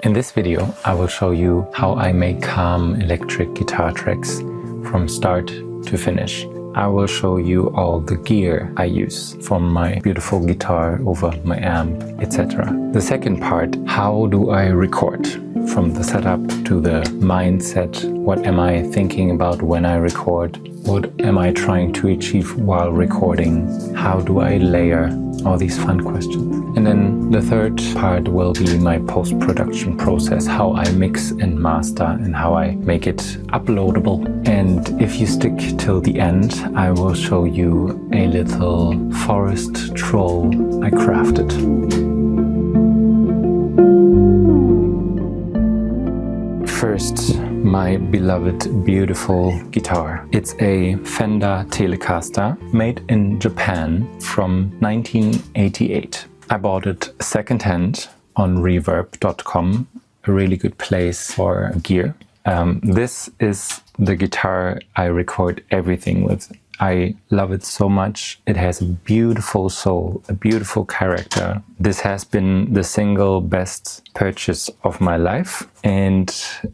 In this video, I will show you how I make calm electric guitar tracks from start to finish. I will show you all the gear I use, from my beautiful guitar over my amp, etc. The second part, how do I record? From the setup to the mindset, what am I thinking about when I record? What am I trying to achieve while recording? How do I layer? All these fun questions. And then the third part will be my post-production process, how I mix and master and how I make it uploadable. And if you stick till the end, I will show you a little forest troll I crafted. First, my beloved, beautiful guitar. It's a Fender Telecaster made in Japan from 1988. I bought it secondhand on reverb.com, a really good place for gear. This is the guitar I record everything with. I love it so much. It has a beautiful soul, a beautiful character. This has been the single best purchase of my life, and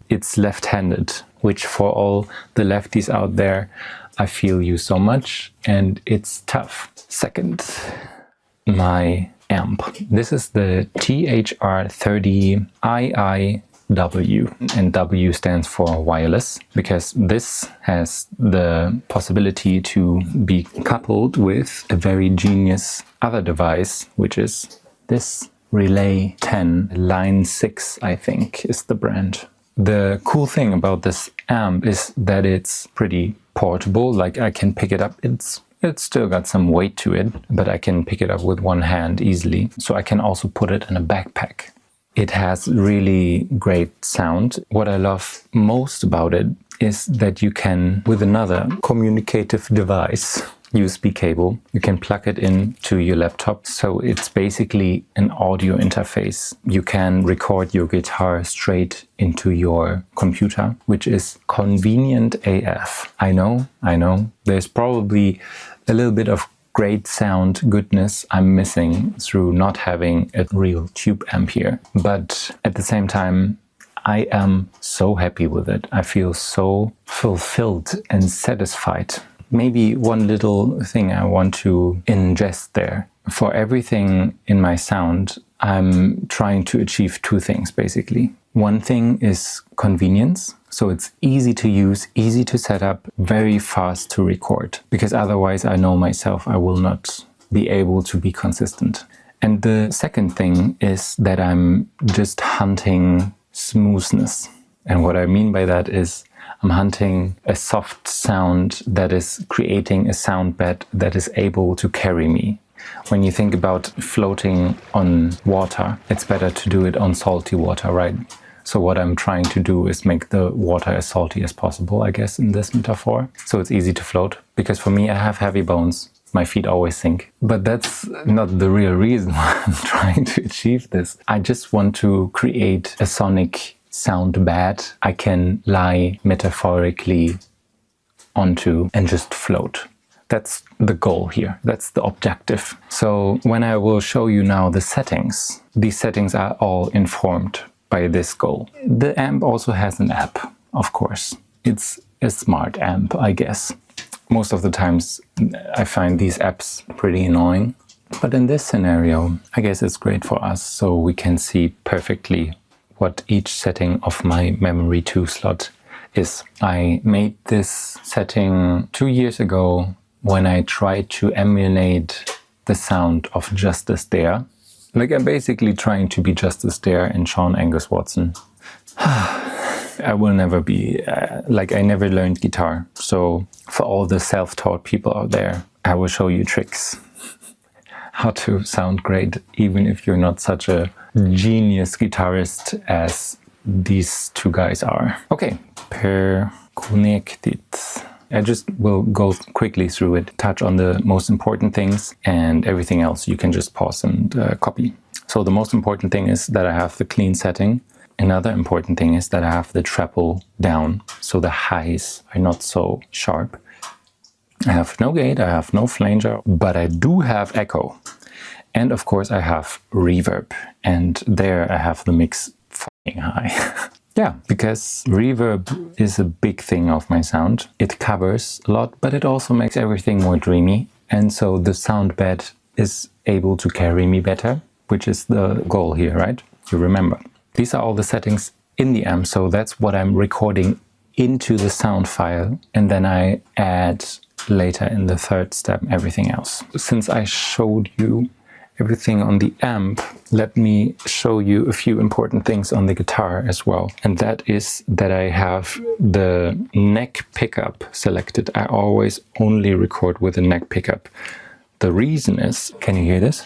it's left-handed, which for all the lefties out there, I feel you so much, and it's tough. Second, my amp. This is the THR30Wii. And W stands for wireless, because this has the possibility to be coupled with a very genius other device, which is this Relay 10, Line 6, I think is the brand. The cool thing about this amp is that it's pretty portable, like I can pick it up. It's still got some weight to it, but I can pick it up with one hand easily. So I can also put it in a backpack. It has really great sound. What I love most about it is that you can, with another communicative device, USB cable, you can plug it into your laptop. So it's basically an audio interface. You can record your guitar straight into your computer, which is convenient AF. I know. There's probably a little bit of great sound goodness I'm missing through not having a real tube amp here. But at the same time, I am so happy with it. I feel so fulfilled and satisfied. Maybe one little thing I want to ingest there. For everything in my sound, I'm trying to achieve two things basically. One thing is convenience. So it's easy to use, easy to set up, very fast to record. Because otherwise I know myself, I will not be able to be consistent. And the second thing is that I'm just hunting smoothness. And what I mean by that is I'm hunting a soft sound that is creating a sound bed that is able to carry me. When you think about floating on water, it's better to do it on salty water, right? So what I'm trying to do is make the water as salty as possible, I guess, in this metaphor. So it's easy to float, because for me, I have heavy bones. My feet always sink. But that's not the real reason why I'm trying to achieve this. I just want to create a sonic sound bed I can lie metaphorically onto and just float. That's the goal here. That's the objective. So when I will show you now the settings, these settings are all informed by this goal. The amp also has an app, of course. It's a smart amp, I guess. Most of the times I find these apps pretty annoying. But in this scenario, I guess it's great for us, so we can see perfectly what each setting of my memory 2 slot is. I made this setting 2 years ago when I tried to emulate the sound of Justice Dare. Like, I'm basically trying to be Justice Dare and Sean Angus Watson. I will never be, like, I never learned guitar. So for all the self-taught people out there, I will show you tricks. How to sound great, even if you're not such a genius guitarist as these two guys are. Okay, connected. I just will go quickly through it, touch on the most important things, and everything else you can just pause and copy. So the most important thing is that I have the clean setting. Another important thing is that I have the treble down, so the highs are not so sharp. I have no gate, I have no flanger, but I do have echo. And of course I have reverb, and there I have the mix high. Yeah, because reverb is a big thing of my sound. It covers a lot, but it also makes everything more dreamy. And so the sound bed is able to carry me better, which is the goal here, right? You remember. These are all the settings in the amp, so that's what I'm recording into the sound file, and then I add later in the third step everything else. Since I showed you everything on the amp, let me show you a few important things on the guitar as well. And that is that I have the neck pickup selected. I always only record with a neck pickup. The reason is, can you hear this?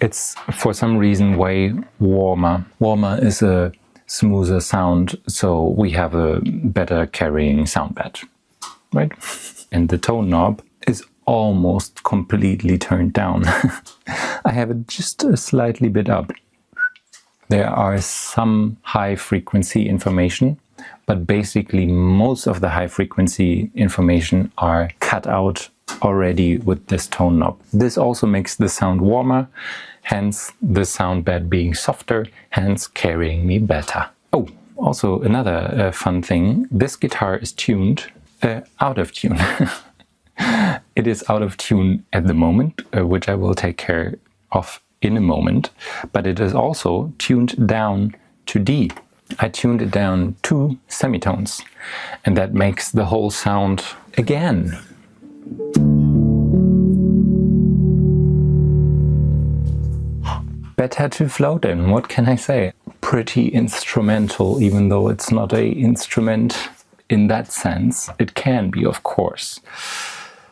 It's for some reason way warmer. Warmer is a smoother sound, so we have a better carrying sound bed, right? And the tone knob is almost completely turned down. I have it just a slightly bit up. There are some high frequency information, but basically most of the high frequency information are cut out already with this tone knob. This also makes the sound warmer, hence the sound bed being softer, hence carrying me better. Oh, also another fun thing, this guitar is tuned out of tune. It is out of tune at the moment, which I will take care of in a moment, but it is also tuned down to D. I tuned it down 2 semitones, and that makes the whole sound again. Better to float in, what can I say? Pretty instrumental, even though it's not an instrument in that sense. It can be, of course.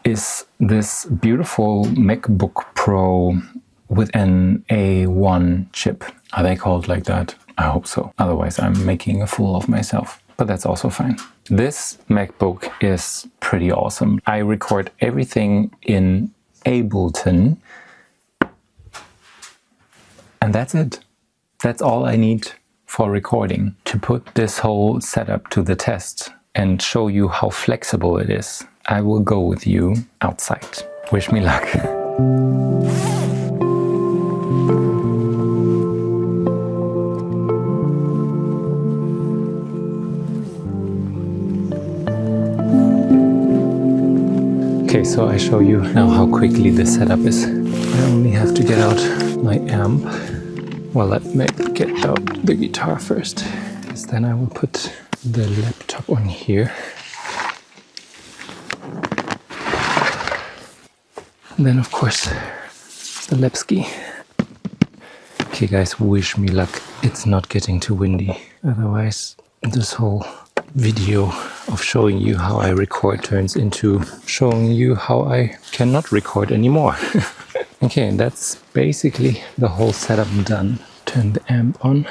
Is this beautiful MacBook Pro with an A1 chip. Are they called like that? I hope so. Otherwise I'm making a fool of myself. But that's also fine. This MacBook is pretty awesome. I record everything in Ableton. And that's it. That's all I need for recording. To put this whole setup to the test and show you how flexible it is, I will go with you outside. Wish me luck. Okay, so I show you now how quickly the setup is. I only have to get out my amp. Well, let me get out the guitar first, because then I will put the laptop on here. And then, of course, the Lepski. Okay, guys, wish me luck. It's not getting too windy. Otherwise, this whole video of showing you how I record turns into showing you how I cannot record anymore. Okay, and that's basically the whole setup done. Turn the amp on,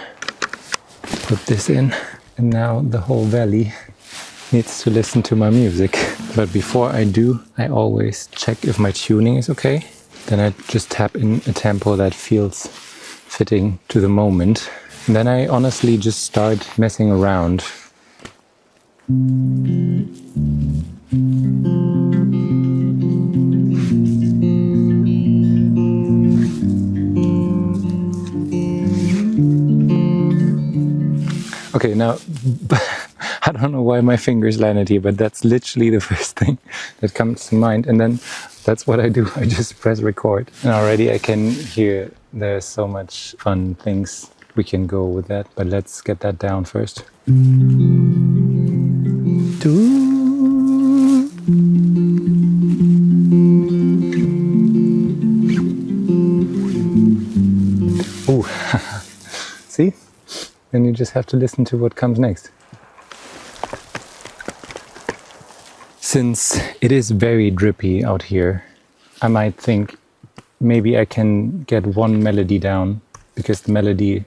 put this in, and now the whole valley needs to listen to my music. But before I do, I always check if my tuning is okay. Then I just tap in a tempo that feels fitting to the moment. And then I honestly just start messing around. Okay, now, I don't know why my fingers landed here, but that's literally the first thing that comes to mind. And then that's what I do. I just press record. And already I can hear there's so much fun things we can go with that. But let's get that down first. Ooh, see? Then you just have to listen to what comes next. Since it is very drippy out here, I might think maybe I can get one melody down, because the melody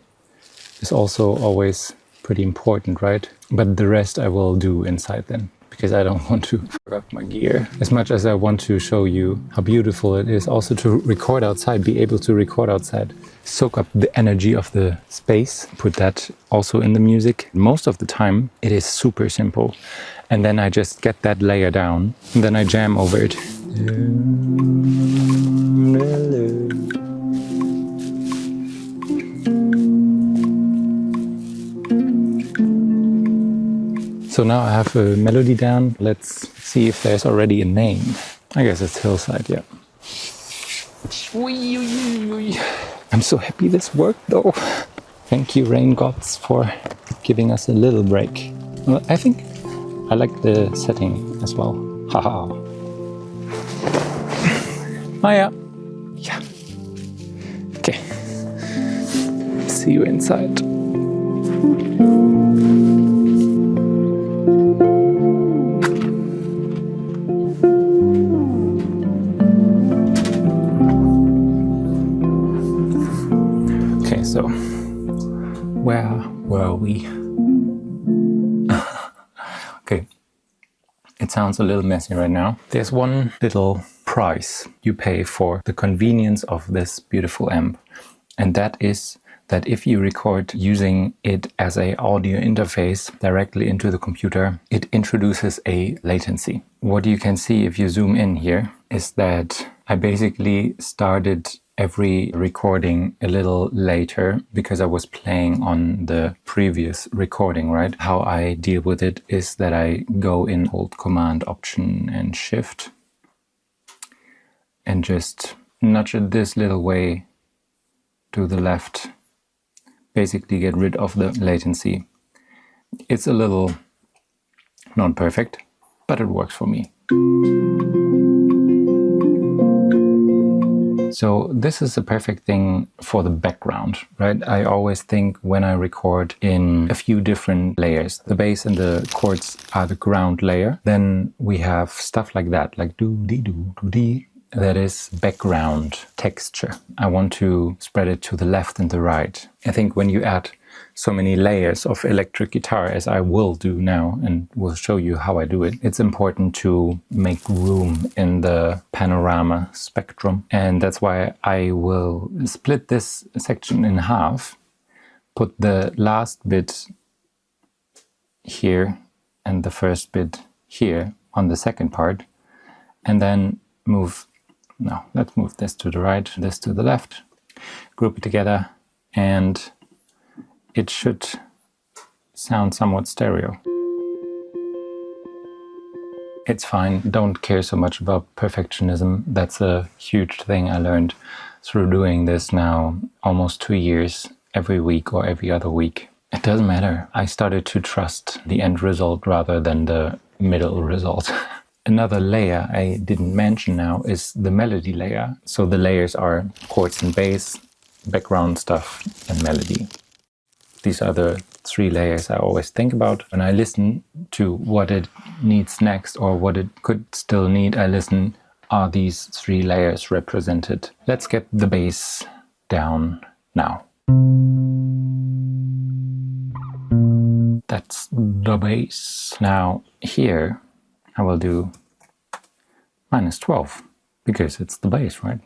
is also always pretty important, right? But the rest I will do inside then, because I don't want to fuck up my gear. As much as I want to show you how beautiful it is also to record outside, be able to record outside, soak up the energy of the space, put that also in the music. Most of the time it is super simple, and then I just get that layer down and then I jam over it. So now I have a melody down. Let's see if there's already a name. I guess it's Hillside, yeah. I'm so happy this worked though. Thank you, rain gods, for giving us a little break. Well, I think I like the setting as well. Haha. Oh yeah. Yeah. Okay. See you inside. Okay, so where were we? Okay, it sounds a little messy right now. There's one little price you pay for the convenience of this beautiful amp, and that is that if you record using it as an audio interface directly into the computer, it introduces a latency. What you can see if you zoom in here is that I basically started every recording a little later because I was playing on the previous recording, right? How I deal with it is that I go in hold Command, Option and Shift and just nudge it this little way to the left. Basically get rid of the latency. It's a little not perfect, but it works for me. So this is a perfect thing for the background, right? I always think when I record in a few different layers, the bass and the chords are the ground layer. Then we have stuff like that, like do-dee-do-do-dee. That is background texture. I want to spread it to the left and the right. I think when you add so many layers of electric guitar, as I will do now and will show you how I do it, it's important to make room in the panorama spectrum. And that's why I will split this section in half, put the last bit here and the first bit here on the second part, and then let's move this to the right, this to the left, group it together, and it should sound somewhat stereo. It's fine, don't care so much about perfectionism. That's a huge thing I learned through doing this now almost 2 years, every week or every other week. It doesn't matter. I started to trust the end result rather than the middle result. Another layer I didn't mention now is the melody layer. So the layers are chords and bass, background stuff, and melody. These are the 3 layers I always think about. When I listen to what it needs next or what it could still need, I listen, are these 3 layers represented? Let's get the bass down now. That's the bass. Now here I will do -12 because it's the bass, right?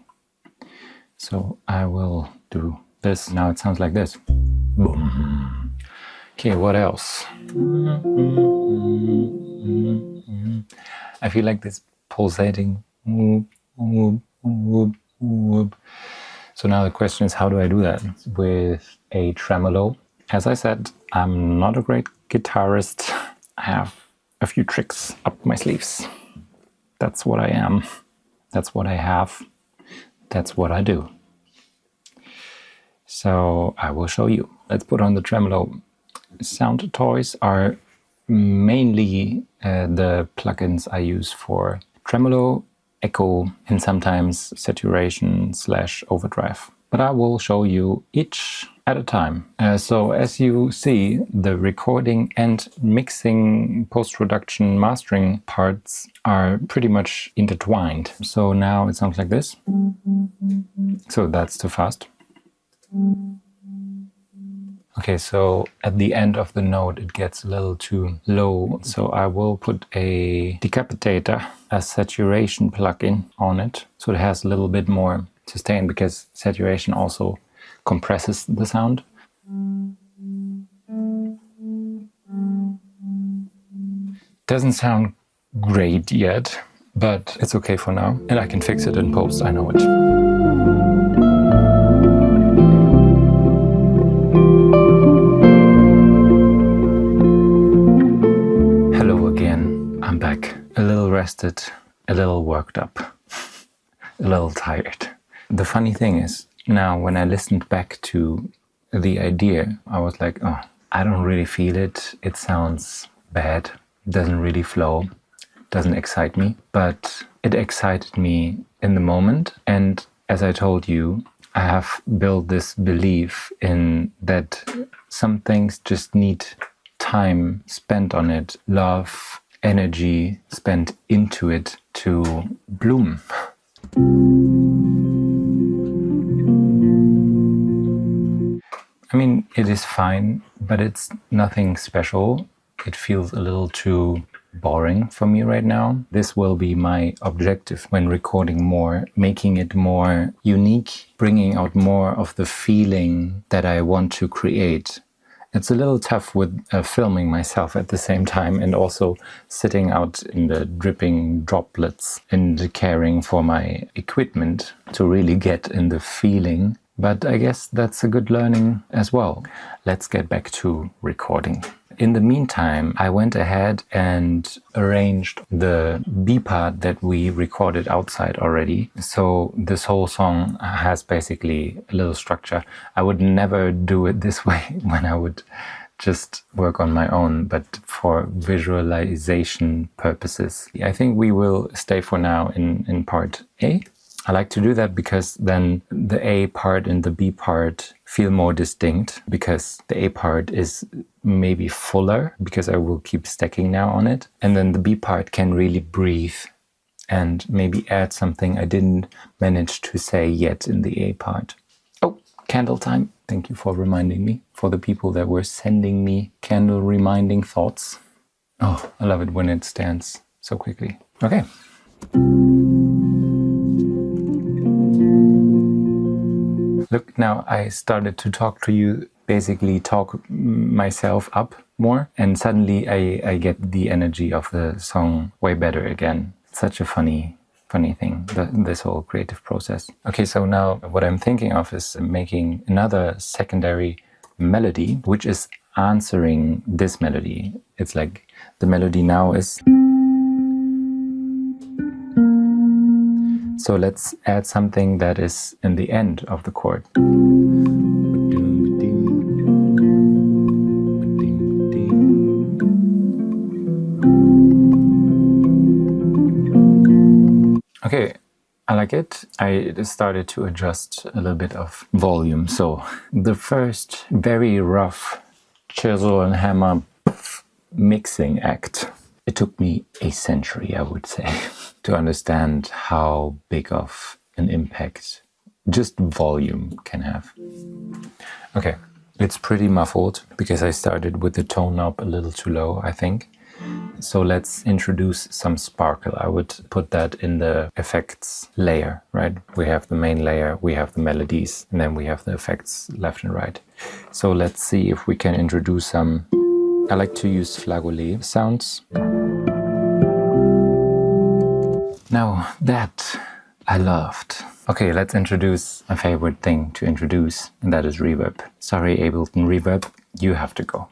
So I will do this. Now it sounds like this. Boom. Okay, what else? I feel like this pulsating. So now the question is, how do I do that? With a tremolo. As I said, I'm not a great guitarist. I have a few tricks up my sleeves. That's what I am. That's what I have. That's what I do. So I will show you. Let's put on the tremolo. Sound toys are mainly the plugins I use for tremolo, echo, and sometimes saturation / overdrive. But I will show you each at a time. So as you see, the recording and mixing, post-production, mastering parts are pretty much intertwined. So now it sounds like this. So that's too fast. Okay, so at the end of the note it gets a little too low. So I will put a decapitator, a saturation plugin on it. So it has a little bit more sustain because saturation also compresses the sound. Doesn't sound great yet, but it's okay for now. And I can fix it in post, I know it. rested, a little worked up, a little tired. The funny thing is, now when I listened back to the idea, I was like, oh, I don't really feel it. It sounds bad, doesn't really flow, doesn't excite me. But it excited me in the moment. And as I told you, I have built this belief in that some things just need time spent on it, love, energy spent into it to bloom. I mean, it is fine, but it's nothing special. It feels a little too boring for me right now. This will be my objective when recording more, making it more unique, bringing out more of the feeling that I want to create. It's a little tough with filming myself at the same time and also sitting out in the dripping droplets and caring for my equipment to really get in the feeling. But I guess that's a good learning as well. Let's get back to recording. In the meantime, I went ahead and arranged the B part that we recorded outside already. So this whole song has basically a little structure. I would never do it this way when I would just work on my own, but for visualization purposes. I think we will stay for now in part A. I like to do that because then the A part and the B part feel more distinct, because the A part is maybe fuller because I will keep stacking now on it. And then the B part can really breathe and maybe add something I didn't manage to say yet in the A part. Oh, candle time. Thank you for reminding me, for the people that were sending me candle reminding thoughts. Oh, I love it when it stands so quickly. Okay. Look, now I started to talk to you, basically talk myself up more, and suddenly I get the energy of the song way better again. It's such a funny thing, this whole creative process. Okay, so now what I'm thinking of is making another secondary melody, which is answering this melody. It's like the melody now is... So let's add something that is in the end of the chord. Okay, I like it. I started to adjust a little bit of volume. So the first very rough chisel and hammer mixing act. It took me a century, I would say, to understand how big of an impact just volume can have. Okay, it's pretty muffled because I started with the tone knob a little too low, I think. So let's introduce some sparkle. I would put that in the effects layer, right? We have the main layer, we have the melodies, and then we have the effects left and right. So let's see if we can introduce some... I like to use flageolet sounds. Now that I loved. Okay, let's introduce my favorite thing to introduce, and that is reverb. Sorry, Ableton Reverb, you have to go.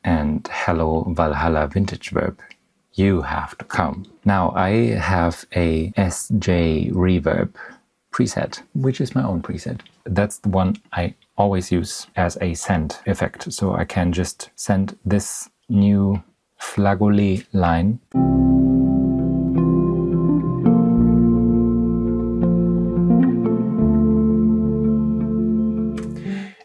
And hello, Valhalla Vintage Verb, you have to come. Now I have a SJ Reverb preset, which is my own preset. That's the one I always use as a send effect. So I can just send this new flageolet line.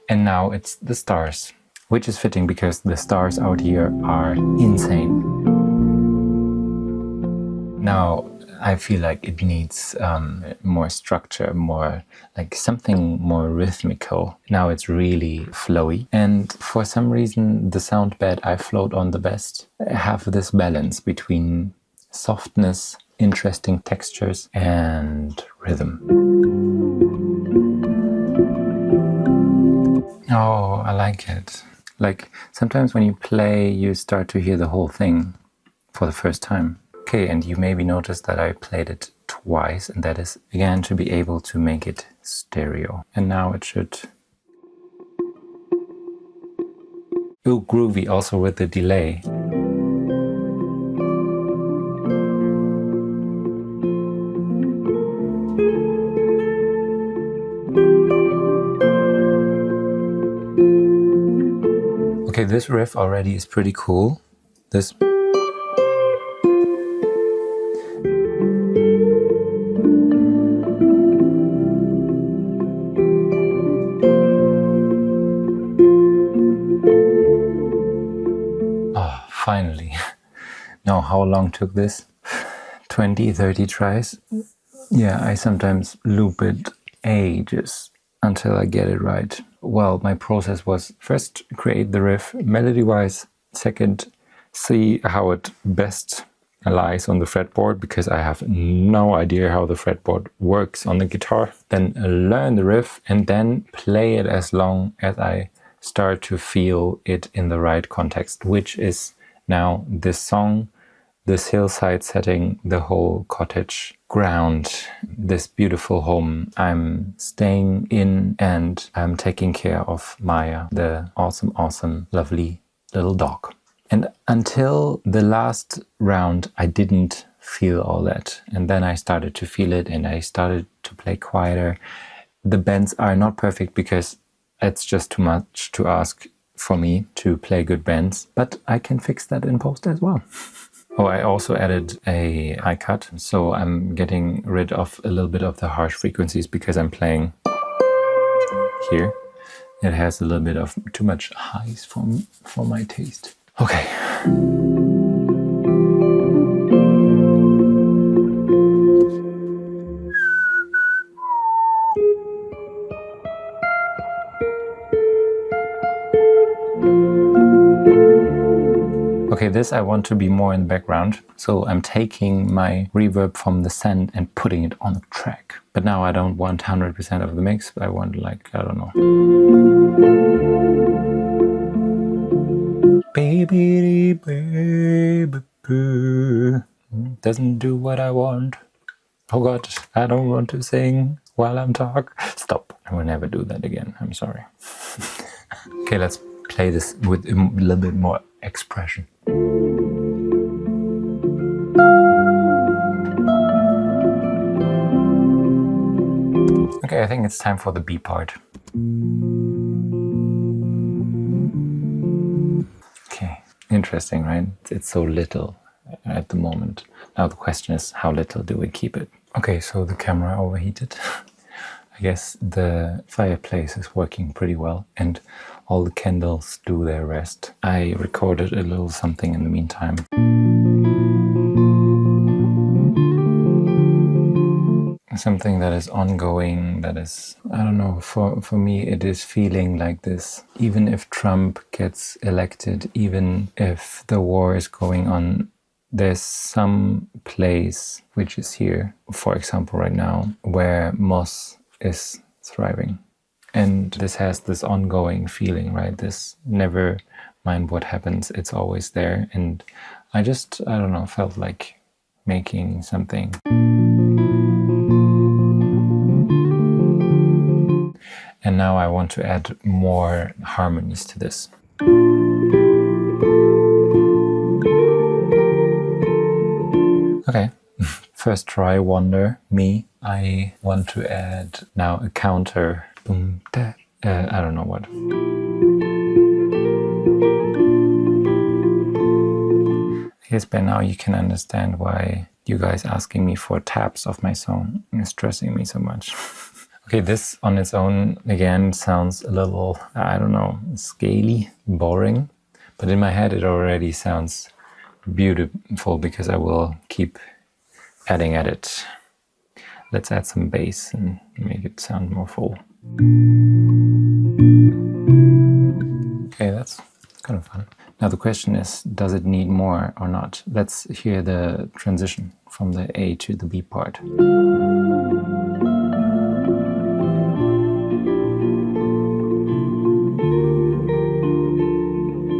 And now it's the stars, which is fitting because the stars out here are insane. Now I feel like it needs more structure, more like something more rhythmical. Now it's really flowy, and for some reason the sound bed I float on the best have this balance between softness, interesting textures, and rhythm. Oh, I like it. Like sometimes when you play, you start to hear the whole thing for the first time. Okay, and you maybe noticed that I played it twice, and that is again to be able to make it stereo. And now it should... Oh, groovy also with the delay. Okay, this riff already is pretty cool. This. Oh, finally. Now, how long took this? 20, 30 tries? Yeah, I sometimes loop it ages until I get it right. Well, my process was first create the riff melody-wise, second see how it best lies on the fretboard, because I have no idea how the fretboard works on the guitar. Then learn the riff and then play it as long as I start to feel it in the right context, which is now this song, this hillside setting, the whole cottage ground, this beautiful home I'm staying in, and I'm taking care of Maya, the awesome, awesome, lovely little dog. And until the last round, I didn't feel all that. And then I started to feel it and I started to play quieter. The bends are not perfect because it's just too much to ask for me to play good bends, but I can fix that in post as well. Oh, I also added a high cut, so I'm getting rid of a little bit of the harsh frequencies because I'm playing here. It has a little bit of too much highs for my taste. Okay. Okay, this I want to be more in the background, so I'm taking my reverb from the send and putting it on the track. But now I don't want 100% of the mix, I want like, I don't know. Baby, baby, doesn't do what I want. Oh God, I don't want to sing while I'm talking. Stop, I will never do that again, I'm sorry. Okay, let's play this with a little bit more expression. Okay, I think it's time for the B part. Okay, interesting, right? It's so little at the moment. Now the question is, how little do we keep it? Okay, so the camera overheated. I guess the fireplace is working pretty well and all the candles do their rest. I recorded a little something in the meantime. Something that is ongoing, that is, I don't know, for me it is feeling like this. Even if Trump gets elected, even if the war is going on, there's some place which is here, for example right now, where moss is thriving. And this has this ongoing feeling, right? This never mind what happens, it's always there. And I just, I don't know, felt like making something. And now I want to add more harmonies to this. Okay, first try, wonder, me. I want to add now a counter. Boom, da, I don't know what. I guess by now you can understand why you guys asking me for tabs of my song is stressing me so much. Okay, this on its own, again, sounds a little, I don't know, scaly, boring. But in my head it already sounds beautiful because I will keep adding at it. Let's add some bass and make it sound more full. Okay, that's kind of fun. Now the question is, does it need more or not? Let's hear the transition from the A to the B part.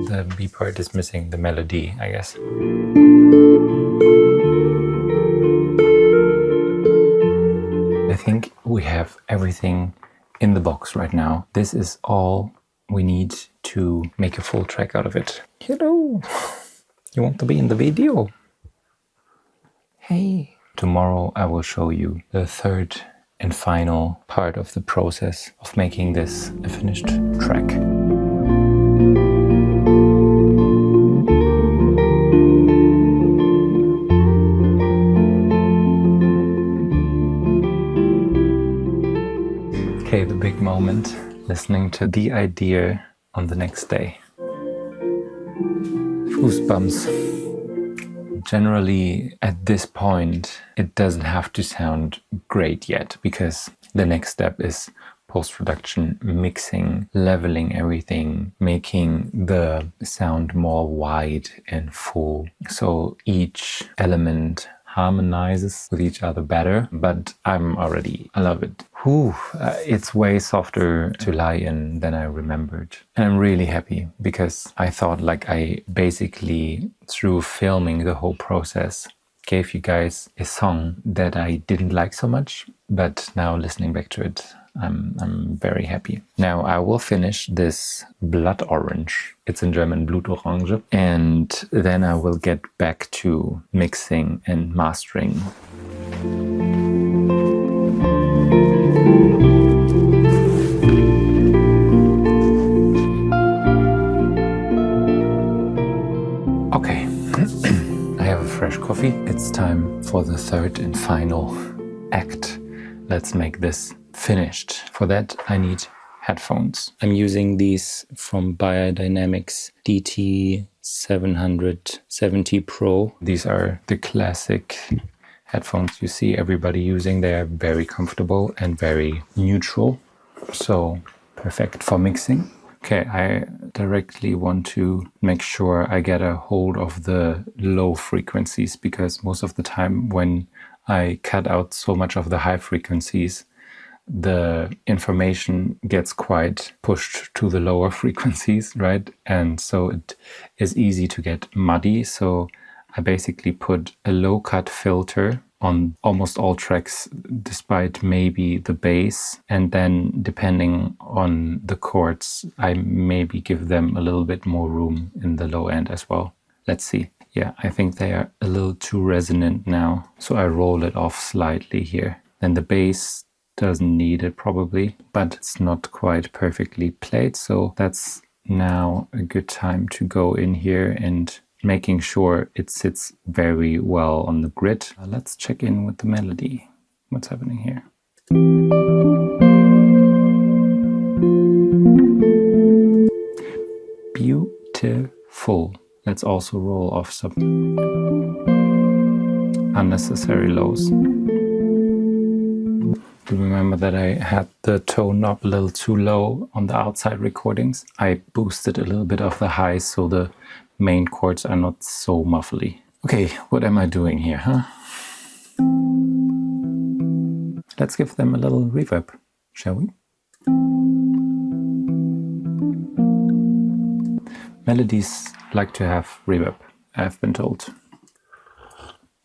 The B part is missing the melody, I guess. I think we have everything in the box right now. This is all we need to make a full track out of it. Hello! You want to be in the video? Hey! Tomorrow I will show you the third and final part of the process of making this a finished track. moment listening to the idea on the next day. Goosebumps. Generally, at this point, it doesn't have to sound great yet, because the next step is post-production, mixing, leveling everything, making the sound more wide and full. So each element harmonizes with each other better, but I love it. It's way softer to lie in than I remembered. And I'm really happy, because I thought like I basically, through filming the whole process, gave you guys a song that I didn't like so much, but now listening back to it, I'm very happy. Now I will finish this Blood Orange. It's in German Blutorange. And then I will get back to mixing and mastering. Okay, I have a fresh coffee. It's time for the third and final act. Let's make this finished. For that, I need headphones. I'm using these from Biodynamics DT770 Pro. These are the classic headphones you see everybody using. They are very comfortable and very neutral, so perfect for mixing. Okay, I directly want to make sure I get a hold of the low frequencies, because most of the time when I cut out so much of the high frequencies, the information gets quite pushed to the lower frequencies, right? And so it is easy to get muddy. So I basically put a low cut filter on almost all tracks, despite maybe the bass. And then depending on the chords, I maybe give them a little bit more room in the low end as well. Let's see. Yeah, I think they are a little too resonant now. So I roll it off slightly here. Then the bass doesn't need it probably, but it's not quite perfectly played. So that's now a good time to go in here and making sure it sits very well on the grid. Let's check in with the melody. What's happening here? Beautiful. Let's also roll off some unnecessary lows. Remember that I had the tone knob a little too low on the outside recordings. I boosted a little bit of the highs so the main chords are not so muffly. Okay, what am I doing here, huh? Let's give them a little reverb, shall we? Melodies like to have reverb, I've been told.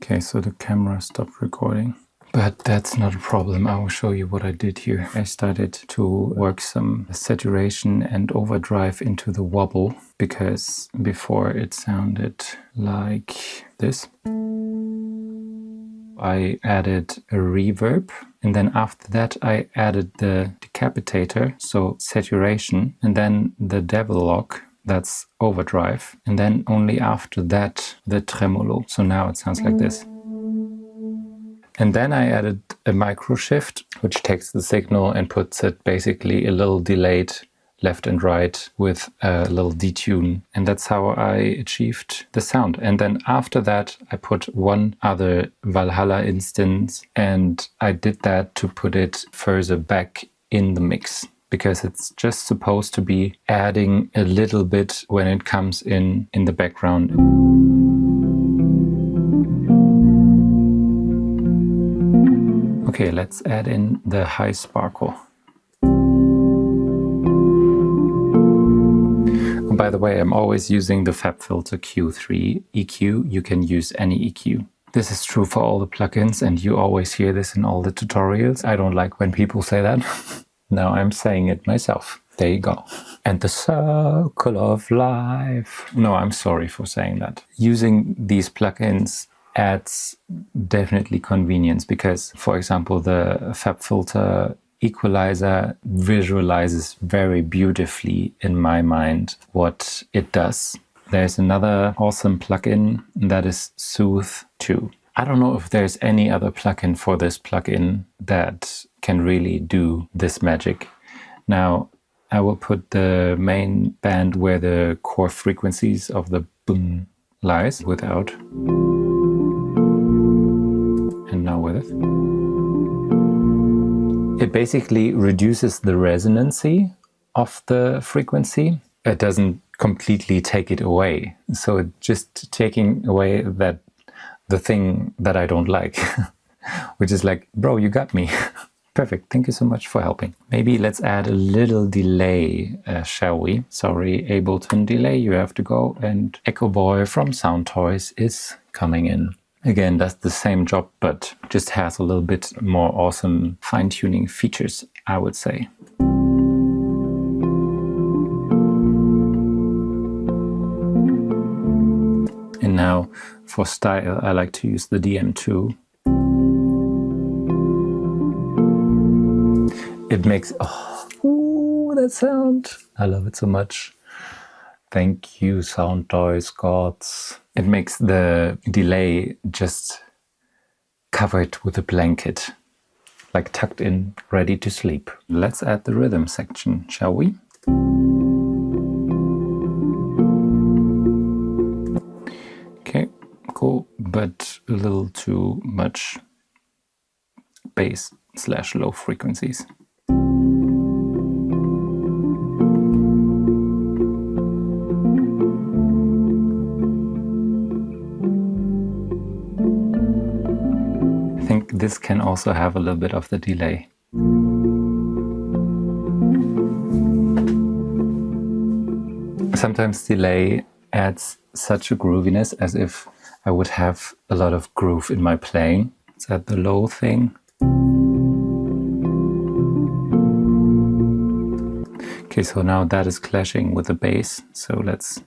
Okay, so the camera stopped recording. But that's not a problem. I will show you what I did here. I started to work some saturation and overdrive into the wobble, because before it sounded like this. I added a reverb, and then after that I added the decapitator, so saturation, and then the devil lock, that's overdrive, and then only after that the tremolo. So now it sounds like this. And then I added a micro shift, which takes the signal and puts it basically a little delayed left and right with a little detune. And that's how I achieved the sound. And then after that, I put one other Valhalla instance, and I did that to put it further back in the mix, because it's just supposed to be adding a little bit when it comes in the background. Okay, let's add in the high sparkle. And by the way, I'm always using the FabFilter Q3 EQ. You can use any EQ. This is true for all the plugins, and you always hear this in all the tutorials. I don't like when people say that. Now I'm saying it myself. There you go. And the circle of life. No, I'm sorry for saying that. Using these plugins adds definitely convenience, because, for example, the FabFilter equalizer visualizes very beautifully in my mind what it does. There's another awesome plugin that is Soothe 2. I don't know if there's any other plugin for this plugin that can really do this magic. Now I will put the main band where the core frequencies of the boom lies without. And now with it. It basically reduces the resonancy of the frequency. It doesn't completely take it away. So it's just taking away that the thing that I don't like, which is like, bro, you got me. Perfect. Thank you so much for helping. Maybe let's add a little delay, shall we? Sorry, Ableton delay, you have to go. And Echo Boy from Sound Toys is coming in. Again, does the same job, but just has a little bit more awesome fine-tuning features, I would say. And now for style, I like to use the DM2. It makes, ooh, that sound. I love it so much. Thank you, Sound Toys gods. It makes the delay just covered with a blanket, like tucked in, ready to sleep. Let's add the rhythm section, shall we? Okay, cool, but a little too much bass/low frequencies. This can also have a little bit of the delay. Sometimes delay adds such a grooviness as if I would have a lot of groove in my playing. Let's add the low thing. Okay, so now that is clashing with the bass. So let's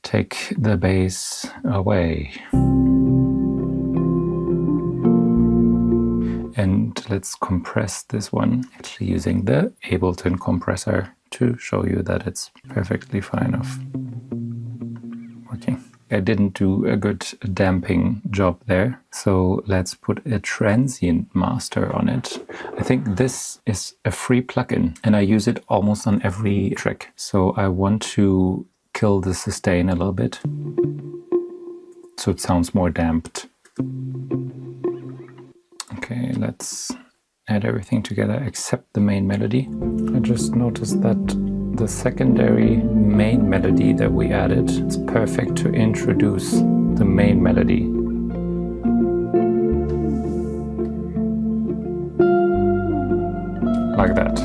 take the bass away. And let's compress this one, actually using the Ableton compressor to show you that it's perfectly fine of working. I didn't do a good damping job there, so let's put a transient master on it. I think this is a free plugin and I use it almost on every track. So I want to kill the sustain a little bit so it sounds more damped. Okay, let's add everything together except the main melody. I just noticed that the secondary main melody that we added is perfect to introduce the main melody. Like that.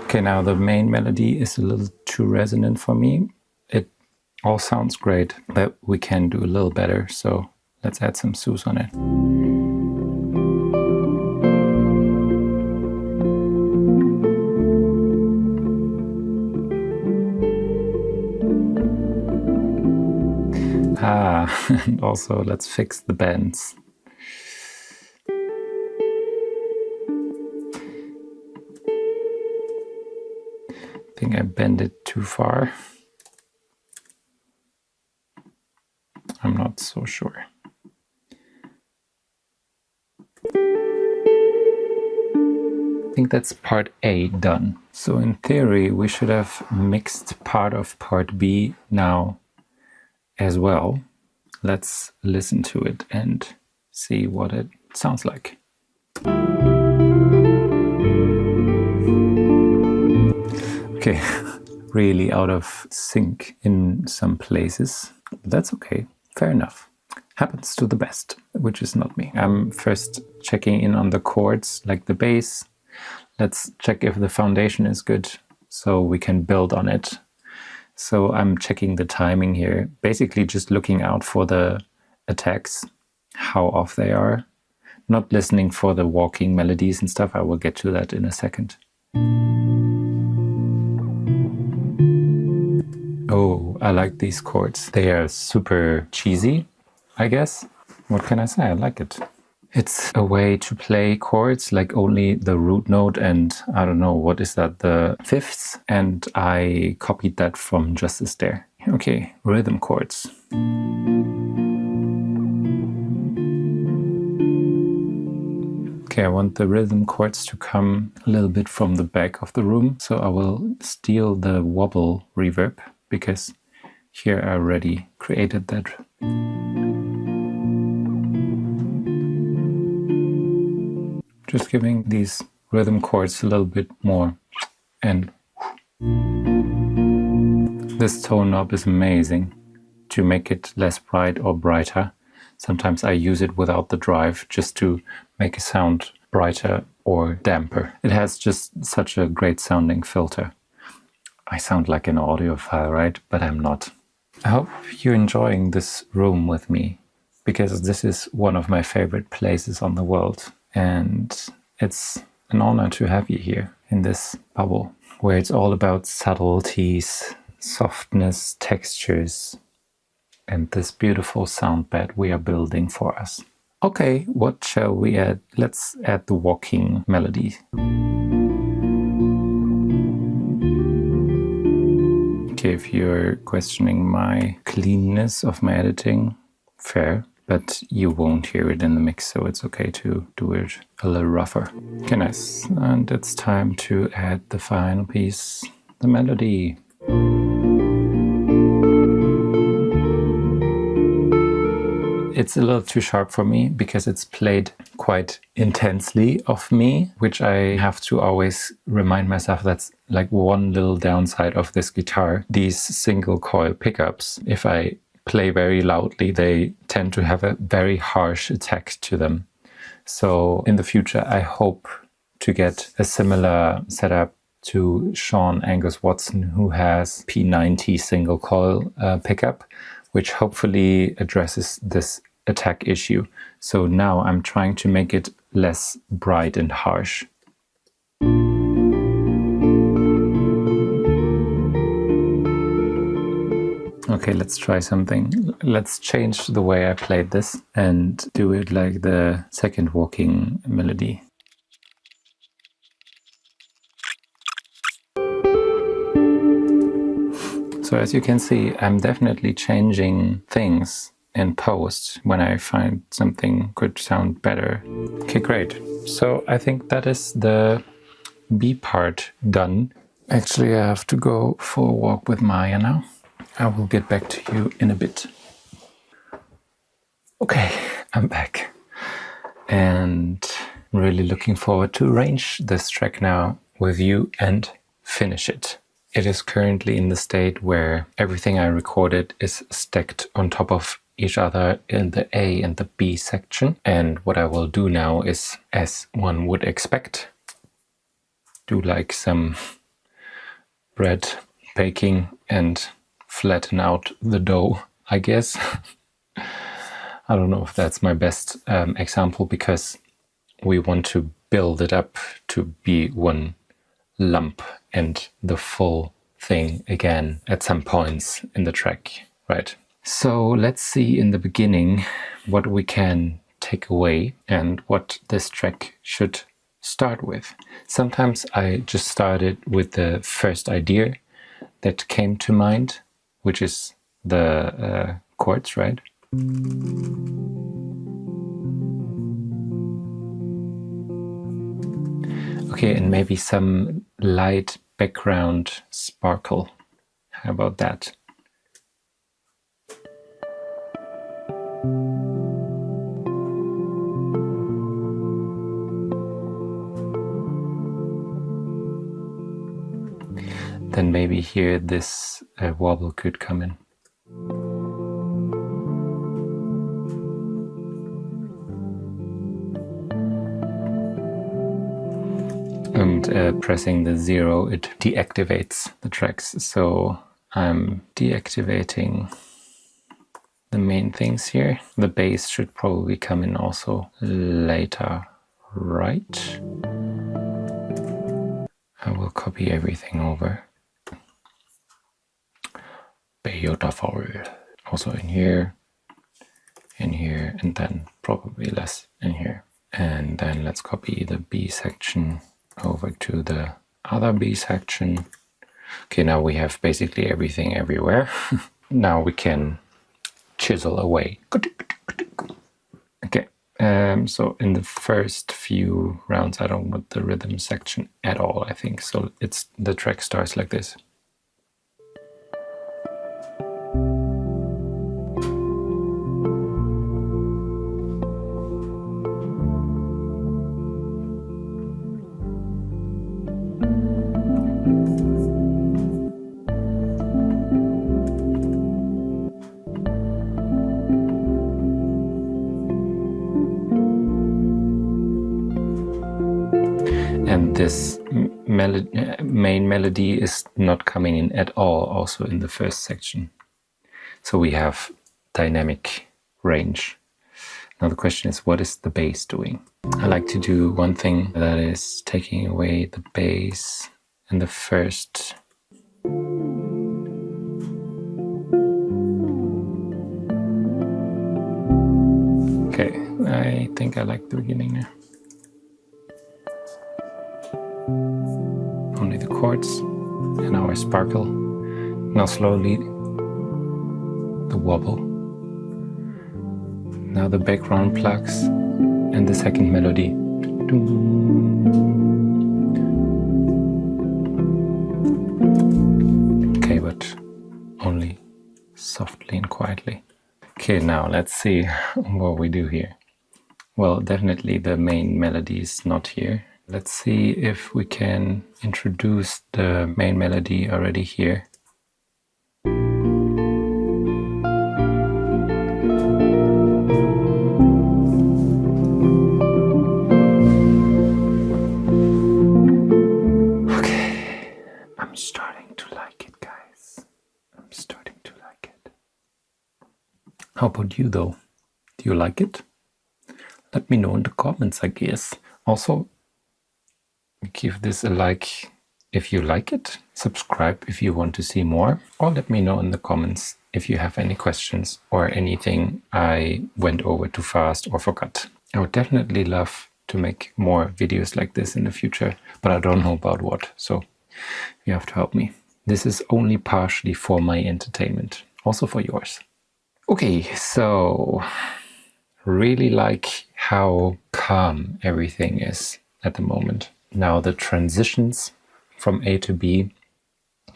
Okay, now the main melody is a little too resonant for me. All sounds great, but we can do a little better, so let's add some sus on it. And also let's fix the bends. I think I bent it too far. I'm not so sure. I think that's part A done. So in theory, we should have mixed part of part B now as well. Let's listen to it and see what it sounds like. Okay, really out of sync in some places, but that's okay. Fair enough. Happens to the best, which is not me. I'm first checking in on the chords, like the bass. Let's check if the foundation is good so we can build on it. So I'm checking the timing here, basically just looking out for the attacks, how off they are. Not listening for the walking melodies and stuff. I will get to that in a second. Oh, I like these chords. They are super cheesy, I guess. What can I say? I like it. It's a way to play chords like only the root note and I don't know, what is that, the fifths? And I copied that from Jautschus there. Okay, rhythm chords. Okay, I want the rhythm chords to come a little bit from the back of the room, so I will steal the wobble reverb, because here I already created that. Just giving these rhythm chords a little bit more. And this tone knob is amazing to make it less bright or brighter. Sometimes I use it without the drive just to make a sound brighter or damper. It has just such a great sounding filter. I sound like an audiophile, right? But I'm not. I hope you're enjoying this room with me, because this is one of my favorite places on the world. And it's an honor to have you here in this bubble, where it's all about subtleties, softness, textures, and this beautiful sound bed we are building for us. Okay, what shall we add? Let's add the walking melody. Okay, if you're questioning my cleanness of my editing, fair, but you won't hear it in the mix, so it's okay to do it a little rougher. Okay, nice. And it's time to add the final piece, the melody. It's a little too sharp for me because it's played quite intensely of me, which I have to always remind myself that's like one little downside of this guitar. These single coil pickups, if I play very loudly, they tend to have a very harsh attack to them. So in the future, I hope to get a similar setup to Sean Angus Watson, who has P90 single coil pickup, which hopefully addresses this attack issue. So now I'm trying to make it less bright and harsh. Okay, let's try something. Let's change the way I played this and do it like the second walking melody. So as you can see, I'm definitely changing things in post when I find something could sound better. Okay, great. So I think that is the B part done. Actually, I have to go for a walk with Maya now. I will get back to you in a bit. Okay, I'm back. And really looking forward to arrange this track now with you and finish it. It is currently in the state where everything I recorded is stacked on top of each other in the A and the B section. And what I will do now is, as one would expect, do like some bread baking and flatten out the dough, I guess. I don't know if that's my best example, because we want to build it up to be one lump and the full thing again at some points in the track, right? So let's see in the beginning what we can take away and what this track should start with. Sometimes I just started with the first idea that came to mind, which is the chords, right? Okay, and maybe some light background sparkle. How about that? Then maybe here this wobble could come in. And pressing the 0, it deactivates the tracks. So I'm deactivating the main things here. The bass should probably come in also later, right? I will copy everything over. Beautiful. Also in here, and then probably less in here. And then let's copy the B section over to the other B section. Okay, now we have basically everything everywhere. Now we can chisel away. Okay, So in the first few rounds I don't want the rhythm section at all, I think. So the track starts like this. And this main melody is not coming in at all, also in the first section. So we have dynamic range. Now the question is, what is the bass doing? I like to do one thing, that is taking away the bass in the first. Okay, I think I like the beginning now. Only the chords and our sparkle. Now slowly the wobble. Now the background plugs and the second melody. Okay, but only softly and quietly. Okay, now let's see what we do here. Well, definitely the main melody is not here. Let's see if we can introduce the main melody already here. Okay, I'm starting to like it, guys. I'm starting to like it. How about you though? Do you like it? Let me know in the comments, I guess. Also, give this a like if you like it, subscribe if you want to see more, or let me know in the comments if you have any questions or anything I went over too fast or forgot. I would definitely love to make more videos like this in the future, but I don't know about what, so you have to help me. This is only partially for my entertainment, also for yours. Okay, so really like how calm everything is at the moment. Now the transitions from A to B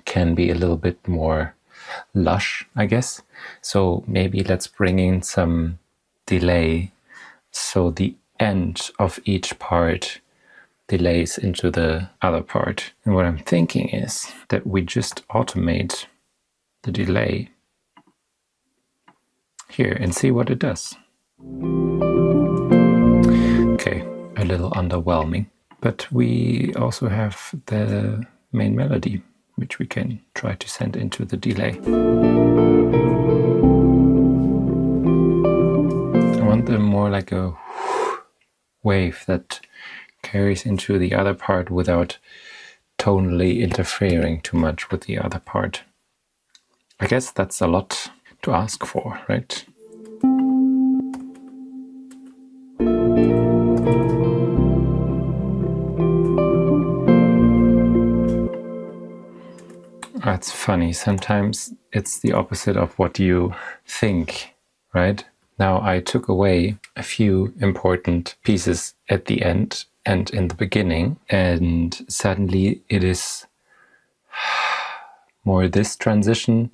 can be a little bit more lush, I guess. So maybe let's bring in some delay, so the end of each part delays into the other part. And what I'm thinking is that we just automate the delay here and see what it does. Okay, a little underwhelming. But we also have the main melody, which we can try to send into the delay. I want them more like a wave that carries into the other part without tonally interfering too much with the other part. I guess that's a lot to ask for, right? That's funny. Sometimes it's the opposite of what you think, right? Now I took away a few important pieces at the end and in the beginning, and suddenly it is more this transition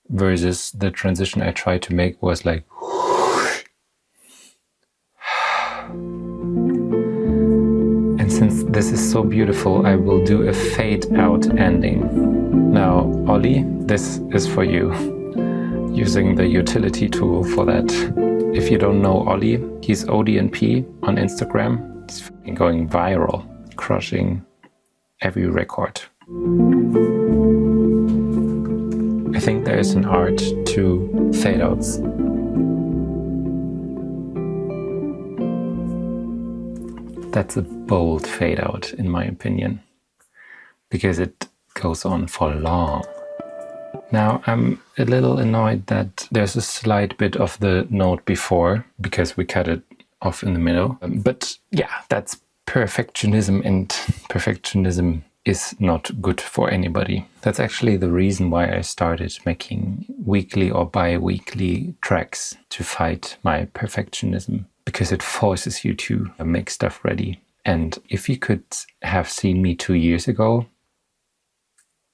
versus the transition I tried to make was like and since this is so beautiful, I will do a fade out ending. Now, Ollie, this is for you, using the utility tool for that. If you don't know Ollie, he's ODNP on Instagram. He's going viral, crushing every record. I think there is an art to fade outs. That's a bold fade out, in my opinion, because it goes on for long. Now I'm a little annoyed that there's a slight bit of the note before, because we cut it off in the middle. But yeah, that's perfectionism, and perfectionism is not good for anybody. That's actually the reason why I started making weekly or bi-weekly tracks, to fight my perfectionism. because it forces you to make stuff ready. And if you could have seen me 2 years ago,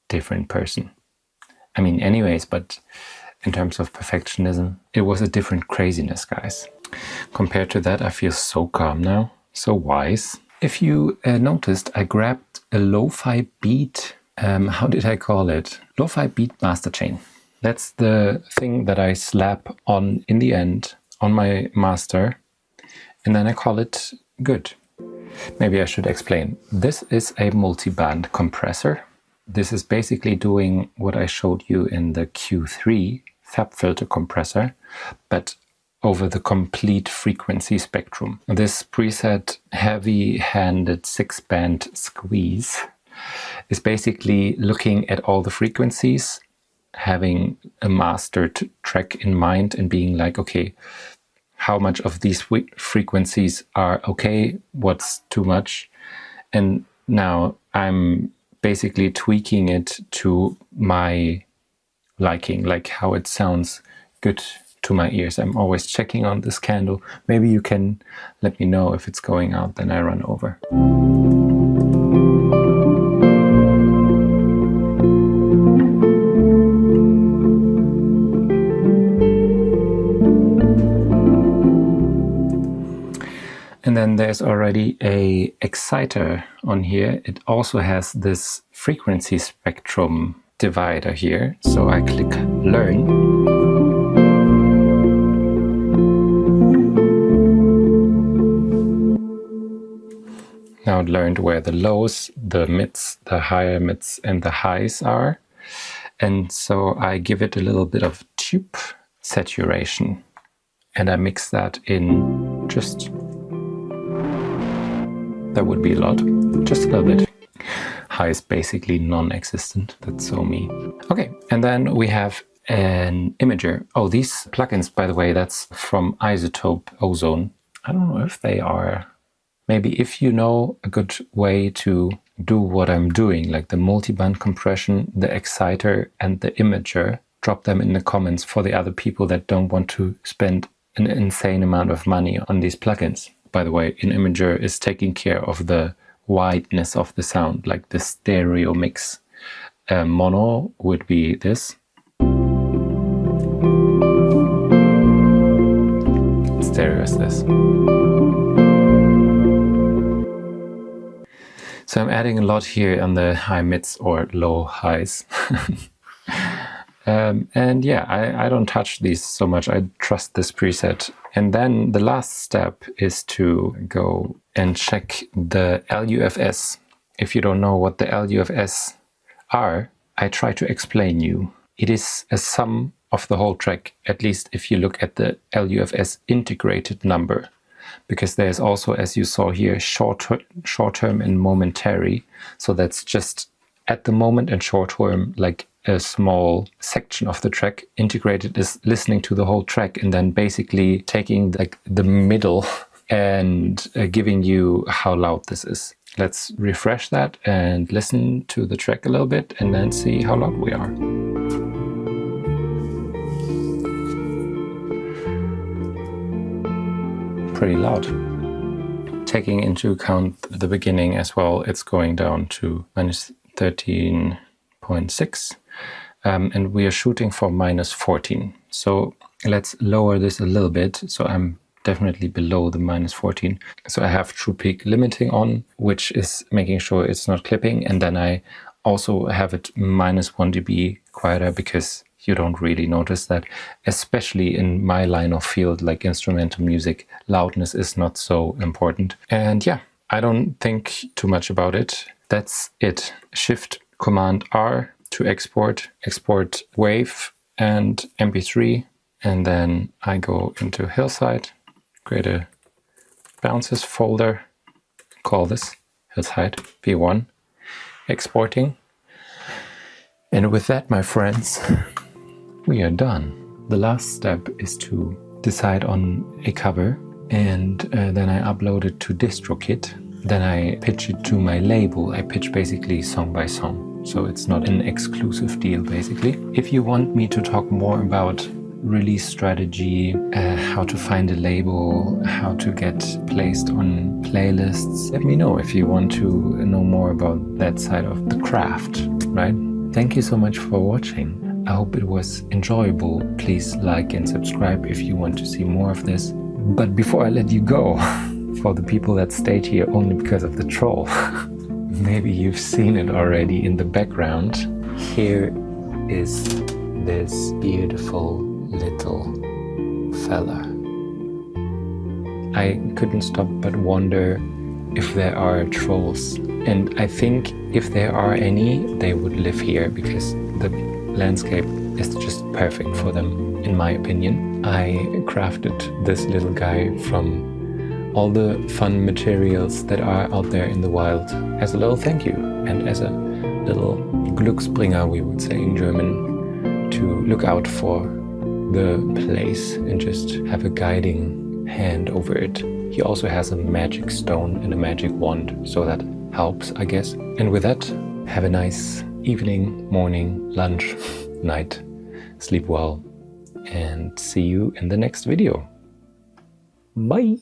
different person. I mean, anyways, but in terms of perfectionism, it was a different craziness, guys. Compared to that, I feel so calm now, so wise. If you noticed, I grabbed a lo-fi beat, how did I call it? Lo-fi beat master chain. That's the thing that I slap on in the end on my master, and then I call it good. Maybe I should explain. This is a multi-band compressor. This is basically doing what I showed you in the Q3 fab filter compressor, but over the complete frequency spectrum. This preset heavy-handed 6-band squeeze is basically looking at all the frequencies, having a mastered track in mind and being like, okay, how much of these frequencies are okay, what's too much? And now I'm basically tweaking it to my liking, like how it sounds good to my ears. I'm always checking on this candle. Maybe you can let me know if it's going out, then I run over. And then there's already a exciter on here. It also has this frequency spectrum divider here. So I click learn. Now it learned where the lows, the mids, the higher mids and the highs are. And so I give it a little bit of tube saturation. And I mix that in just... that would be a lot, just a little bit. High is basically non-existent, that's so me. Okay, and then we have an imager. Oh, these plugins, by the way, that's from Isotope Ozone. I don't know if they are, maybe if you know a good way to do what I'm doing, like the multi-band compression, the exciter and the imager, drop them in the comments for the other people that don't want to spend an insane amount of money on these plugins. By the way, an imager is taking care of the wideness of the sound, like the stereo mix. Mono would be this. Stereo is this. So I'm adding a lot here on the high mids or low highs. And yeah, I don't touch these so much. I trust this preset. And then the last step is to go and check the LUFS. If you don't know what the LUFS are, I try to explain you. It is a sum of the whole track, at least if you look at the LUFS integrated number. Because there's also, as you saw here, short-term and momentary. So that's just at the moment and short-term, like a small section of the track. Integrated is listening to the whole track and then basically taking like the middle and giving you how loud this is. Let's refresh that and listen to the track a little bit and then see how loud we are. Pretty loud. Taking into account the beginning as well, it's going down to minus 13.6. And we are shooting for minus 14. So let's lower this a little bit. So I'm definitely below the minus 14. So I have true peak limiting on, which is making sure it's not clipping. And then I also have it minus 1 dB quieter because you don't really notice that, especially in my line of field, like instrumental music, loudness is not so important. And yeah, I don't think too much about it. That's it. Shift Command R to export wave and MP3. And then I go into Hillside, create a bounces folder, call this Hillside V1, exporting. And with that, my friends, we are done. The last step is to decide on a cover, and then I upload it to DistroKid. Then I pitch it to my label. I pitch basically song by song. So it's not an exclusive deal, basically. If you want me to talk more about release strategy, how to find a label, how to get placed on playlists. Let me know if you want to know more about that side of the craft, right? Thank you so much for watching. I hope it was enjoyable. Please like and subscribe if you want to see more of this. But before I let you go, for the people that stayed here only because of the troll, maybe you've seen it already in the background. Here is this beautiful little fella. I couldn't stop but wonder if there are trolls. And I think if there are any, they would live here because the landscape is just perfect for them, in my opinion. I crafted this little guy from all the fun materials that are out there in the wild as a little thank you and as a little Glücksbringer, we would say in German, to look out for the place and just have a guiding hand over it. He also has a magic stone and a magic wand, so that helps, I guess. And with that, have a nice evening, morning, lunch, night, sleep well, and see you in the next video. Bye!